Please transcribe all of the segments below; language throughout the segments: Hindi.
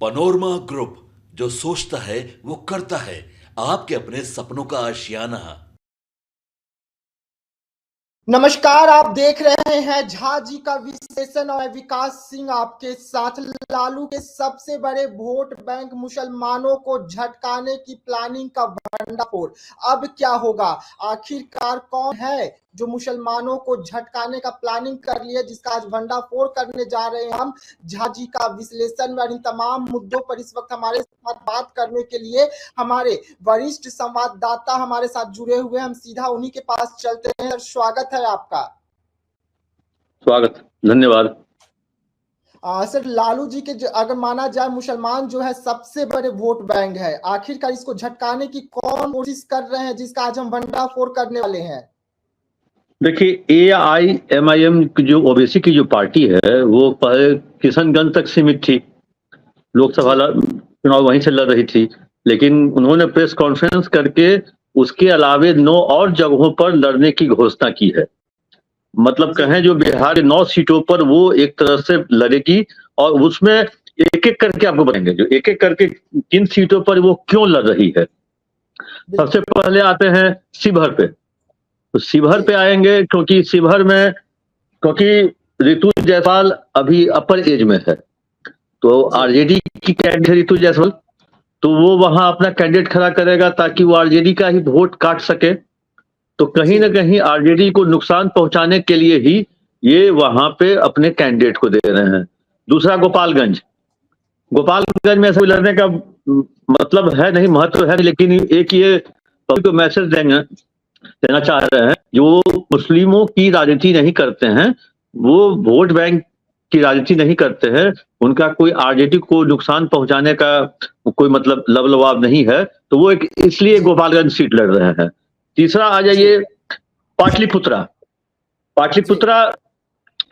पनोरमा ग्रुप, जो सोचता है वो करता है। आपके अपने सपनों का आशियाना। नमस्कार, आप देख रहे हैं झा जी का विश्लेषण और विकास सिंह आपके साथ। लालू के सबसे बड़े वोट बैंक मुसलमानों को झटकाने की प्लानिंग का भंडाफोड़। अब क्या होगा? आखिरकार कौन है जो मुसलमानों को झटकाने का प्लानिंग कर लिया, जिसका आज भंडाफोड़ करने जा रहे हैं हम झा जी का विश्लेषण और इन तमाम मुद्दों पर इस वक्त हमारे साथ बात करने के लिए हमारे वरिष्ठ संवाददाता हमारे साथ जुड़े हुए। हम सीधा उन्हीं के पास चलते हैं। स्वागत है आपका। स्वागत, धन्यवाद। सर, लालू जी के अगर माना जाए मुसलमान जो है सबसे बड़े वोट बैंक है, आखिरकार इसको झटकाने की कौन कोशिश कर रहे हैं, जिसका आज हम भंडाफोड़ करने वाले हैं? देखिए, AIMIM की जो ओबीसी की जो पार्टी है वो पहले किशनगंज तक सीमित थी। लोकसभा चुनाव वहीं से लड़ रही थी, लेकिन उन्होंने प्रेस कॉन्फ्रेंस करके उसके अलावे 9 और जगहों पर लड़ने की घोषणा की है। मतलब कहें जो बिहार के 9 सीटों पर वो एक तरह से लड़ेगी, और उसमें एक एक करके आपको बताएंगे जो एक एक करके किन सीटों पर वो क्यों लड़ रही है। सबसे पहले आते हैं शिवहर पे। तो शिवहर पे आएंगे क्योंकि शिवहर में ऋतु जायसवाल अभी अपर एज में है, तो आरजेडी की कैंडिडेट ऋतु जायसवाल, तो वो वहां अपना कैंडिडेट खड़ा करेगा ताकि वो आरजेडी का ही वोट काट सके। तो कहीं ना कहीं आरजेडी को नुकसान पहुंचाने के लिए ही ये वहां पे अपने कैंडिडेट को दे रहे हैं। दूसरा गोपालगंज में ऐसा लड़ने का मतलब है नहीं, महत्व है, लेकिन एक ये पब्लिक को मैसेज देना चाह रहे हैं जो मुस्लिमों की राजनीति नहीं करते हैं, वो वोट बैंक की राजनीति नहीं करते हैं, उनका कोई आरजेडी को नुकसान पहुंचाने का कोई मतलब लबलवाब नहीं है, तो वो इसलिए गोपालगंज सीट लड़ रहे हैं। तीसरा आ जाइए पाटलिपुत्रा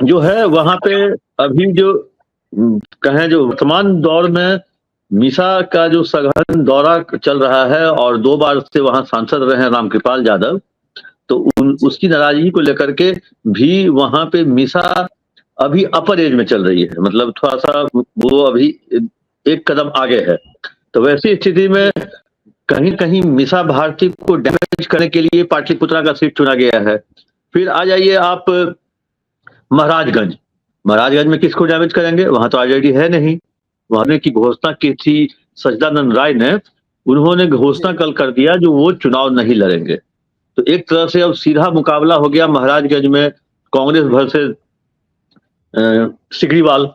जो है, वहां पे अभी जो कहें जो वर्तमान दौर में मीसा का जो सघन दौरा चल रहा है और 2 बार से वहां सांसद रहे हैं रामकृपाल यादव, तो उसकी नाराजगी को लेकर के भी वहां पे मीसा अभी अपर एज में चल रही है, मतलब थोड़ा सा वो अभी एक कदम आगे है। तो वैसी स्थिति में कहीं कहीं मीसा भारती को डैमेज करने के लिए पाटलिपुत्रा का सीट चुना गया है। फिर आ जाइए आप महाराजगंज में किसको डैमेज करेंगे? वहां तो आरजेडी है नहीं। वहां की घोषणा की थी सच्चिदानंद राय ने, उन्होंने घोषणा कल कर दिया जो वो चुनाव नहीं लड़ेंगे। तो एक तरह से अब सीधा मुकाबला हो गया महाराजगंज में कांग्रेस वर्सेस सिगरीवाल,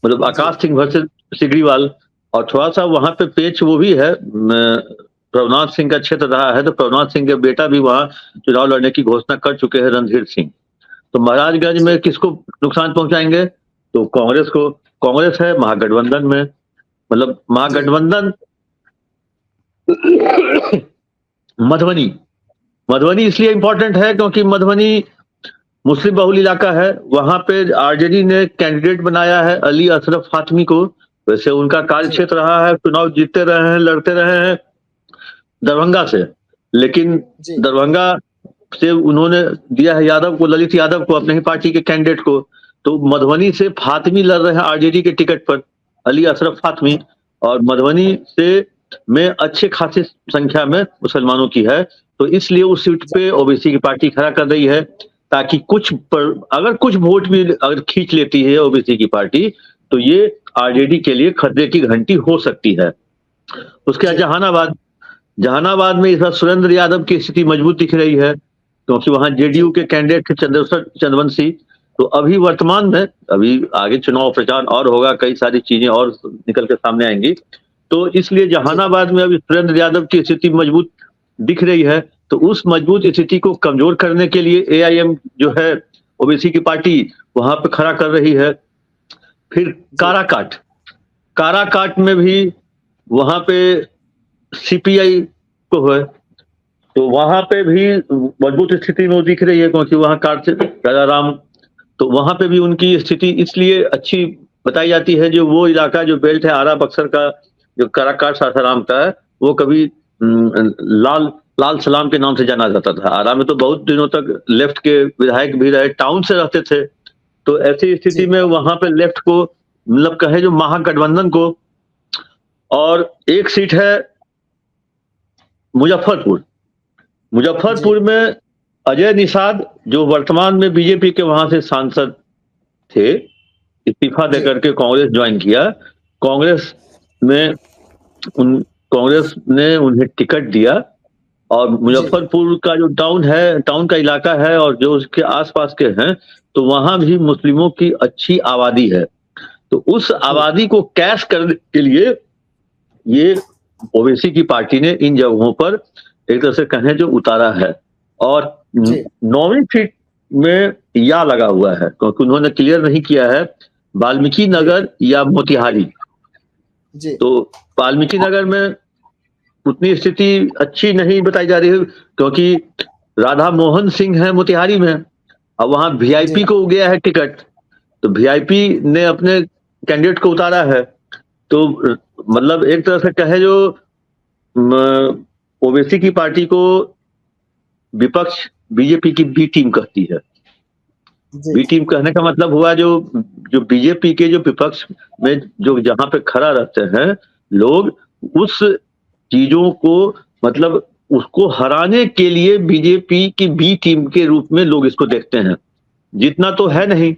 मतलब आकाश सिंह वर्सेस सिगरीवाल। और थोड़ा सा वहां पे पेच वो भी है, प्रभुनाथ सिंह का क्षेत्र रहा है, तो प्रभुनाथ सिंह के बेटा भी वहां चुनाव लड़ने की घोषणा कर चुके हैं, रणधीर सिंह। तो महाराजगंज में किसको नुकसान पहुंचाएंगे? तो कांग्रेस है महागठबंधन में, मतलब महागठबंधन। मधुबनी इसलिए इंपॉर्टेंट है क्योंकि मधुबनी मुस्लिम बहुल इलाका है। वहां पे आरजेडी ने कैंडिडेट बनाया है अली अशरफ फातमी को। वैसे उनका कार्य क्षेत्र रहा है, चुनाव जीतते रहे हैं, लड़ते रहे हैं दरभंगा से, लेकिन दरभंगा से उन्होंने दिया है यादव को, ललित यादव को, अपने ही पार्टी के कैंडिडेट को। तो मधुबनी से फातमी लड़ रहे हैं आरजेडी के टिकट पर, अली अशरफ फातमी, और मधुबनी से में अच्छे खासी संख्या में मुसलमानों की है, तो इसलिए उस सीट पे ओबीसी की पार्टी खड़ा कर रही है ताकि अगर कुछ वोट भी अगर खींच लेती है ओबीसी की पार्टी, तो ये आरजेडी के लिए खतरे की घंटी हो सकती है। उसके बाद जहानाबाद में इस बार सुरेंद्र यादव की स्थिति मजबूत दिख रही है क्योंकि वहां जेडीयू के कैंडिडेट थे चंद्रवंशी। तो अभी वर्तमान में अभी आगे चुनाव प्रचार और होगा, कई सारी चीजें और निकल के सामने आएंगी, तो इसलिए जहानाबाद में अभी सुरेंद्र यादव की स्थिति मजबूत दिख रही है। तो उस मजबूत स्थिति को कमजोर करने के लिए AIM जो है ओबीसी की पार्टी वहां पे खड़ा कर रही है। फिर काराकाट में भी वहां पे CPI को है, तो वहां पे भी मजबूत स्थिति में दिख रही है क्योंकि वहां राजाराम, तो वहां पे भी उनकी स्थिति इसलिए अच्छी बताई जाती है। जो वो इलाका जो बेल्ट है आरा बक्सर का, जो काराकाट सासाराम का है, वो कभी लाल सलाम के नाम से जाना जाता था। आरा में तो बहुत दिनों तक लेफ्ट के विधायक भी रहे, टाउन से रहते थे, तो ऐसी स्थिति में वहां पे लेफ्ट को मतलब कहे जो महागठबंधन को, और एक सीट है मुजफ्फरपुर। मुजफ्फरपुर में अजय निषाद जो वर्तमान में बीजेपी के वहां से सांसद थे, इस्तीफा देकर के कांग्रेस ज्वाइन किया। कांग्रेस ने उन्हें टिकट दिया, और मुजफ्फरपुर का जो टाउन का इलाका है और जो उसके आसपास के हैं, तो वहां भी मुस्लिमों की अच्छी आबादी है। तो उस आबादी को कैश करने के लिए ये ओवैसी की पार्टी ने इन जगहों पर एक तरह से कहें जो उतारा है। और 9वीं सीट में या लगा हुआ है, क्योंकि उन्होंने क्लियर नहीं किया है वाल्मीकि नगर या मोतिहारी। तो वाल्मीकि नगर में उतनी स्थिति अच्छी नहीं बताई जा रही है, क्योंकि राधा मोहन सिंह है मोतिहारी में, अब वहां वीआईपी को गया है टिकट, तो वीआईपी ने अपने कैंडिडेट को उतारा है। तो मतलब एक तरह से कहे जो ओवैसी की पार्टी को विपक्ष बीजेपी की बी टीम कहती है। बी टीम कहने का मतलब हुआ जो बीजेपी के जो विपक्ष में जो जहां पे खड़ा रहते हैं लोग, उस चीजों को मतलब उसको हराने के लिए बीजेपी की बी टीम के रूप में लोग इसको देखते हैं। जितना तो है नहीं,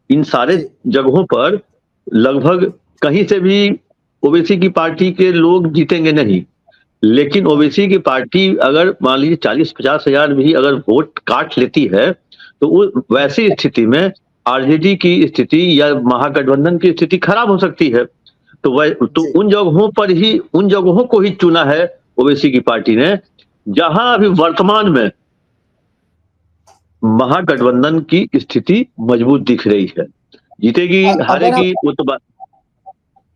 इन सारे जगहों पर लगभग कहीं से भी ओवैसी की पार्टी के लोग जीतेंगे नहीं, लेकिन ओवैसी की पार्टी अगर मान लीजिए 40-50 हजार भी अगर वोट काट लेती है, तो वैसी स्थिति में आरजेडी की स्थिति या महागठबंधन की स्थिति खराब हो सकती है। तो उन जगहों को ही चुना है ओवैसी की पार्टी ने, जहां अभी वर्तमान में महागठबंधन की स्थिति मजबूत दिख रही है। जीतेगी हारेगी वो तो बात।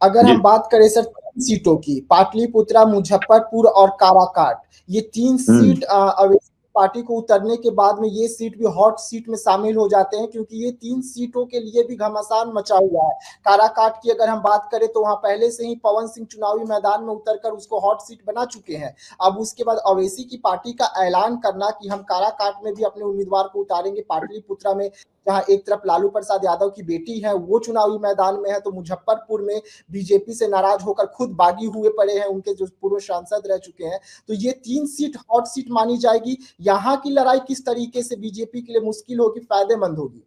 अगर हम बात करें सर सीटों की, पाटलिपुत्रा, मुजफ्फरपुर और काराकाट, ये 3 सीट अवैसी पार्टी को उतरने के बाद में ये सीट भी हॉट सीट में शामिल हो जाते हैं, क्योंकि ये 3 सीटों के लिए भी घमासान मचा हुआ है। काराकाट की अगर हम बात करें तो वहां पहले से ही पवन सिंह चुनावी मैदान में उतरकर उसको हॉट सीट बना चुके हैं। अब उसके बाद ओवैसी की पार्टी का ऐलान करना कि हम काराकाट में भी अपने उम्मीदवार को उतारेंगे, पाटलिपुत्रा में जहां एक तरफ लालू प्रसाद यादव की बेटी है वो चुनावी मैदान में है, तो मुजफ्फरपुर में बीजेपी से नाराज होकर खुद बागी हुए पड़े हैं उनके जो पूर्व सांसद रह चुके हैं। तो ये 3 सीट हॉट सीट मानी जाएगी। यहाँ की लड़ाई किस तरीके से बीजेपी के लिए मुश्किल होगी, फायदेमंद होगी?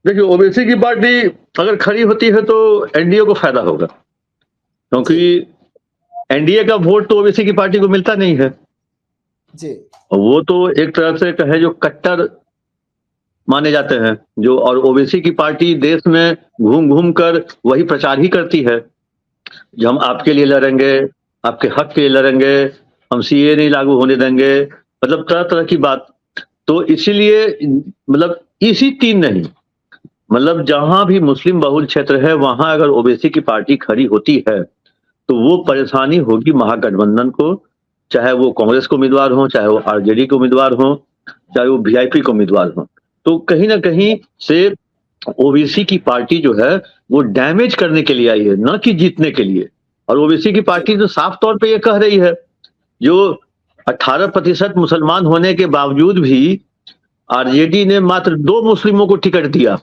देखिए, ओवैसी की पार्टी अगर खड़ी होती है तो एनडीए को फायदा होगा, क्योंकि एनडीए का वोट तो ओवैसी की पार्टी को मिलता नहीं है जी। वो तो एक तरह से कहे जो कट्टर माने जाते हैं, जो और ओवैसी की पार्टी देश में घूम घूम कर वही प्रचार ही करती है, जो हम आपके लिए लड़ेंगे, आपके हक के लिए लड़ेंगे, हम सीए नहीं लागू होने देंगे, मतलब तरह तरह की बात। तो इसीलिए मतलब इसी 3 नहीं, मतलब जहां भी मुस्लिम बहुल क्षेत्र है वहां अगर ओवैसी की पार्टी खड़ी होती है तो वो परेशानी होगी महागठबंधन को, चाहे वो कांग्रेस के उम्मीदवार हो, चाहे वो आरजेडी के उम्मीदवार हो, चाहे वो वीआईपी के उम्मीदवार हो। तो कहीं ना कहीं से ओवैसी की पार्टी जो है वो डैमेज करने के लिए आई है, न कि जीतने के लिए। और ओवैसी की पार्टी तो साफ तौर पे ये कह रही है, जो 18% मुसलमान होने के बावजूद भी आरजेडी ने मात्र 2 मुस्लिमों को टिकट दिया,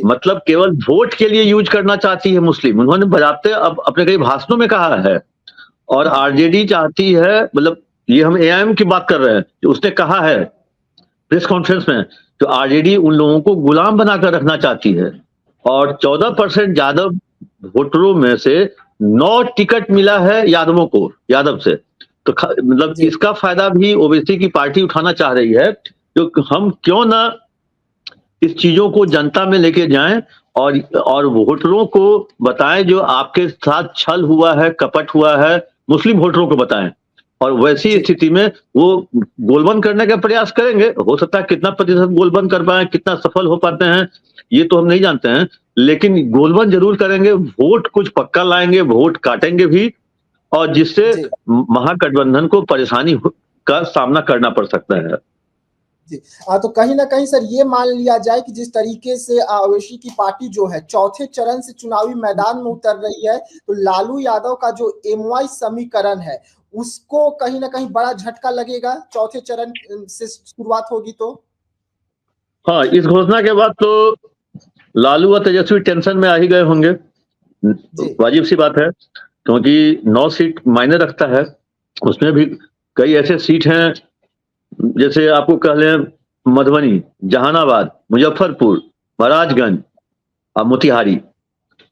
मतलब केवल वोट के लिए यूज करना चाहती है मुस्लिम। उन्होंने बजाते अब अपने कई भाषणों में कहा है, और आरजेडी चाहती है, मतलब ये हम एआईएम की बात कर रहे हैं, जो उसने कहा है प्रेस कॉन्फ्रेंस में, तो आरजेडी उन लोगों को गुलाम बनाकर रखना चाहती है। और 14% यादव वोटरों में से 9 टिकट मिला है यादवों को, यादव से। तो मतलब इसका फायदा भी ओवैसी की पार्टी उठाना चाह रही है, जो हम क्यों ना इस चीजों को जनता में लेके जाएं और वोटरों को बताएं जो आपके साथ छल हुआ है, कपट हुआ है, मुस्लिम वोटरों को बताएं। और वैसी स्थिति में वो गोलबंद करने का प्रयास करेंगे। हो सकता है कितना प्रतिशत गोलबंद कर पाए, कितना सफल हो पाते हैं ये तो हम नहीं जानते हैं, लेकिन गोलबंद जरूर करेंगे, वोट कुछ पक्का लाएंगे, वोट काटेंगे भी, और जिससे महागठबंधन को परेशानी का सामना करना पड़ सकता है जी। तो कहीं ना कहीं सर ये मान लिया जाए कि जिस तरीके से ओवैसी की पार्टी जो है चौथे चरण से चुनावी मैदान में उतर रही है, तो लालू यादव का जो एमवाई समीकरण है उसको कहीं ना कहीं बड़ा झटका लगेगा, चौथे चरण से शुरुआत होगी तो। हाँ, इस घोषणा के बाद तो लालू और तेजस्वी टेंशन में आ ही गए होंगे, वाजिब सी बात है, क्योंकि 9 सीट मायने रखता है। उसमें भी कई ऐसे सीट हैं, जैसे आपको कह लें मधुबनी, जहानाबाद, मुजफ्फरपुर, महाराजगंज और मोतिहारी।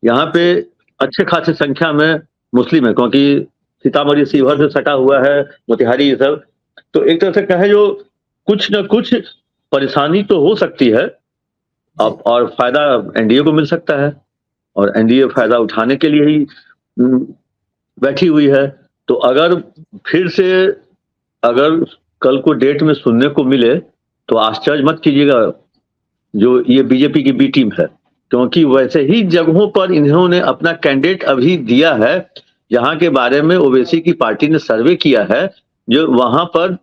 यहाँ पे अच्छे खासी संख्या में मुस्लिम है, क्योंकि सीतामढ़ी शिवहर से सटा हुआ है मोतिहारी, ये सब। तो एक तरह से कहे जो कुछ न कुछ परेशानी तो हो सकती है अब, और फायदा एनडीए को मिल सकता है, और एनडीए फायदा उठाने के लिए ही बैठी हुई है। तो अगर फिर से अगर कल को डेट में सुनने को मिले तो आश्चर्य मत कीजिएगा, जो ये बीजेपी की बी टीम है, क्योंकि वैसे ही जगहों पर इन्होंने अपना कैंडिडेट अभी दिया है जहां के बारे में ओवैसी की पार्टी ने सर्वे किया है, जो वहां पर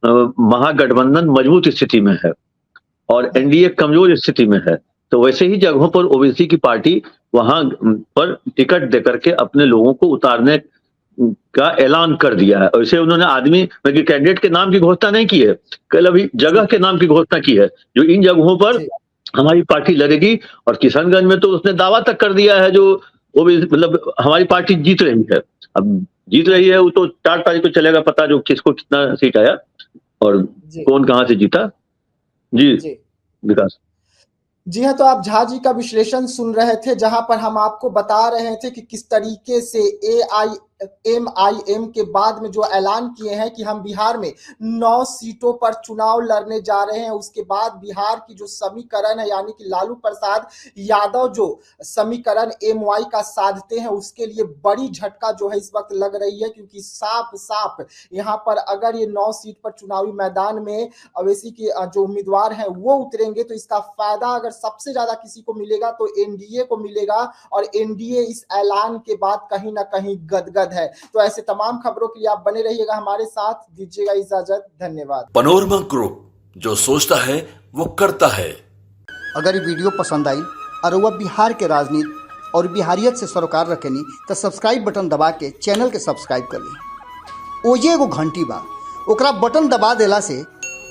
महागठबंधन मजबूत स्थिति में है और एनडीए कमजोर स्थिति में है। तो वैसे ही जगहों पर ओवैसी की पार्टी वहां पर टिकट देकर के अपने लोगों को उतारने का ऐलान कर दिया है। वैसे उन्होंने आदमी कैंडिडेट के नाम की घोषणा नहीं की है, कल अभी जगह के नाम की घोषणा की है, जो इन जगहों पर हमारी पार्टी लड़ेगी। और किशनगंज में तो उसने दावा तक कर दिया है, जो वो भी मतलब हमारी पार्टी जीत रही है। अब जीत रही है वो तो 4 तारीख को चलेगा पता, जो किसको कितना सीट आया और कौन कहां से जीता। जी विकास जी हाँ, तो आप झा जी का विश्लेषण सुन रहे थे, जहां पर हम आपको बता रहे थे कि किस तरीके से AIMIM के बाद में जो ऐलान किए हैं कि हम बिहार में 9 सीटों पर चुनाव लड़ने जा रहे हैं। उसके बाद बिहार की जो समीकरण है, यानी कि लालू प्रसाद यादव जो समीकरण MY का साधते हैं, उसके लिए बड़ी झटका जो है इस वक्त लग रही है, क्योंकि साफ साफ यहाँ पर अगर ये 9 सीट पर चुनावी मैदान में ओवैसी के जो उम्मीदवार हैं वो उतरेंगे तो इसका फायदा अगर सबसे ज्यादा किसी को मिलेगा तो एनडीए को मिलेगा, और एनडीए इस ऐलान के बाद कहीं ना कहीं गदगद है। तो ऐसे तमाम खबरों के लिए आप बने रहिएगा हमारे साथ, दीजिएगा इजाजत, धन्यवाद। पनोरमा ग्रुप, जो सोचता है वो करता है। अगर ये वीडियो पसंद आई और वह बिहार के राजनीति और बिहारियत से सरोकार रखेनी तो सब्सक्राइब बटन दबा के चैनल के सब्सक्राइब कर ली। ओजे एगो घंटी बा, ओकरा बटन दबा देला से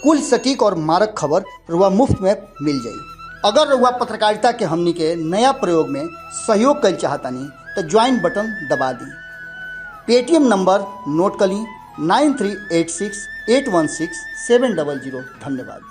कुल सटीक और मारक खबर रुआ मुफ्त में मिल जाई। अगर रुआ पत्रकारिता के हमनी के नया प्रयोग में सहयोग कर चाहतानी तो ज्वाइन बटन दबा दी। पेटीएम नंबर नोट कर ली 9386816700। धन्यवाद।